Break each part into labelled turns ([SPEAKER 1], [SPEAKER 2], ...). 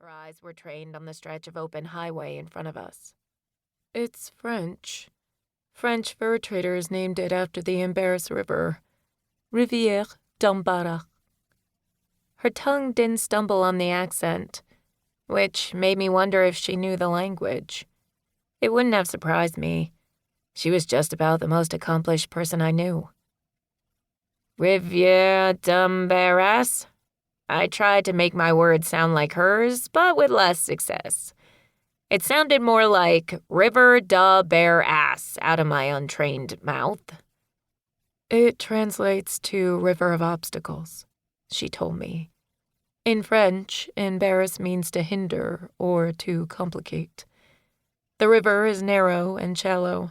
[SPEAKER 1] Her eyes were trained on the stretch of open highway in front of us. It's French. French fur traders named it after the Embarrass River. Rivière d'Embarras. Her tongue didn't stumble on the accent, which made me wonder if she knew the language. It wouldn't have surprised me. She was just about the most accomplished person I knew. Rivière d'Embarras? I tried to make my words sound like hers, but with less success. It sounded more like River da Bare Ass out of my untrained mouth. It translates to River of Obstacles, she told me. In French, embarrass means to hinder or to complicate. The river is narrow and shallow,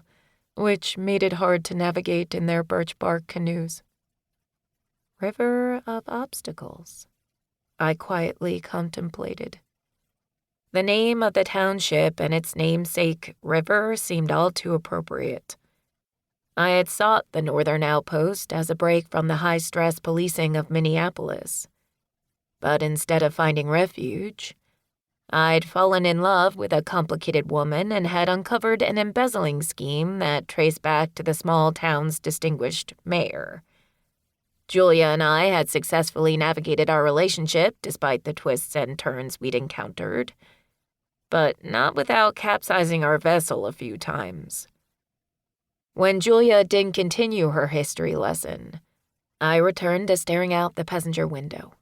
[SPEAKER 1] which made it hard to navigate in their birch bark canoes. River of Obstacles, I quietly contemplated. The name of the township and its namesake river seemed all too appropriate. I had sought the northern outpost as a break from the high-stress policing of Minneapolis. But instead of finding refuge, I'd fallen in love with a complicated woman and had uncovered an embezzling scheme that traced back to the small town's distinguished mayor. Julia and I had successfully navigated our relationship despite the twists and turns we'd encountered, but not without capsizing our vessel a few times. When Julia didn't continue her history lesson, I returned to staring out the passenger window.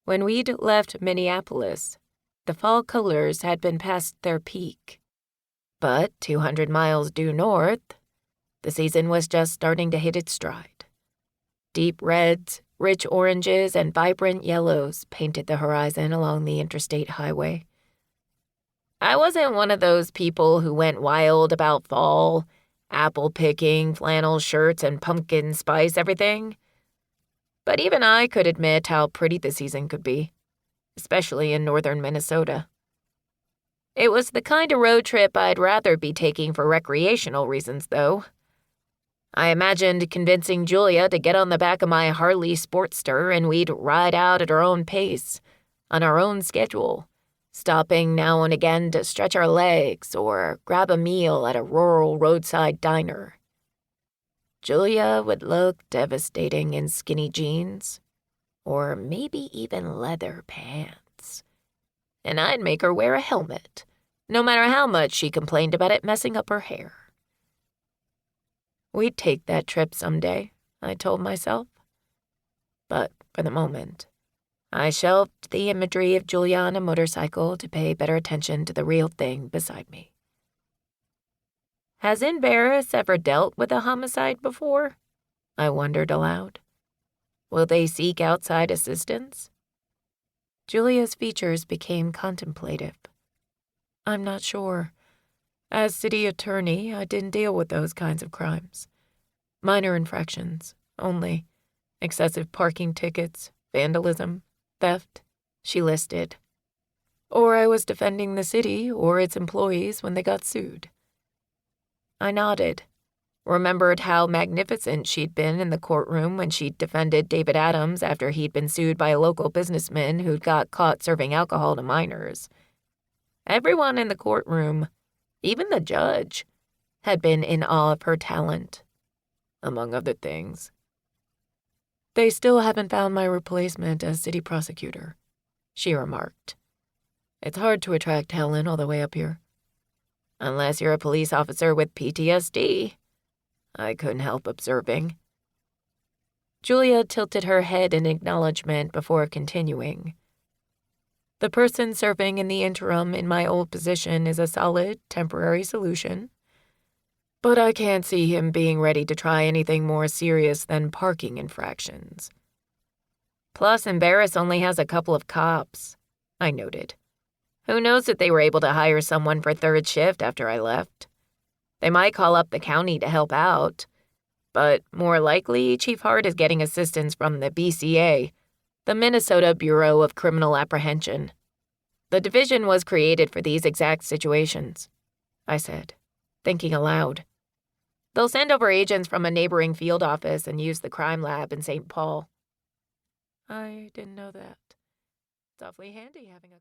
[SPEAKER 1] When we'd left Minneapolis, the fall colors had been past their peak. But 200 miles due north, the season was just starting to hit its stride. Deep reds, rich oranges, and vibrant yellows painted the horizon along the interstate highway. I wasn't one of those people who went wild about fall, apple picking, flannel shirts, and pumpkin spice everything. But even I could admit how pretty the season could be, especially in northern Minnesota. It was the kind of road trip I'd rather be taking for recreational reasons, though. I imagined convincing Julia to get on the back of my Harley Sportster and we'd ride out at our own pace, on our own schedule, stopping now and again to stretch our legs or grab a meal at a rural roadside diner. Julia would look devastating in skinny jeans, or maybe even leather pants. And I'd make her wear a helmet, no matter how much she complained about it messing up her hair. We'd take that trip someday, I told myself. But for the moment, I shelved the imagery of Julia on a motorcycle to pay better attention to the real thing beside me. Has Embarrass ever dealt with a homicide before? I wondered aloud. Will they seek outside assistance? Julia's features became contemplative. I'm not sure. As city attorney, I didn't deal with those kinds of crimes. Minor infractions, only. Excessive parking tickets, vandalism, theft, she listed. Or I was defending the city or its employees when they got sued. I nodded, remembered how magnificent she'd been in the courtroom when she'd defended David Adams after he'd been sued by a local businessman who'd got caught serving alcohol to minors. Everyone in the courtroom, even the judge, had been in awe of her talent, among other things. They still haven't found my replacement as city prosecutor, she remarked. It's hard to attract talent all the way up here. Unless you're a police officer with PTSD, I couldn't help observing. Julia tilted her head in acknowledgement before continuing. The person serving in the interim in my old position is a solid, temporary solution. But I can't see him being ready to try anything more serious than parking infractions. Plus, Embarrass only has a couple of cops, I noted. Who knows if they were able to hire someone for third shift after I left. They might call up the county to help out, but more likely Chief Hart is getting assistance from the BCA, the Minnesota Bureau of Criminal Apprehension. The division was created for these exact situations, I said, thinking aloud. They'll send over agents from a neighboring field office and use the crime lab in St. Paul. I didn't know that. It's awfully handy having a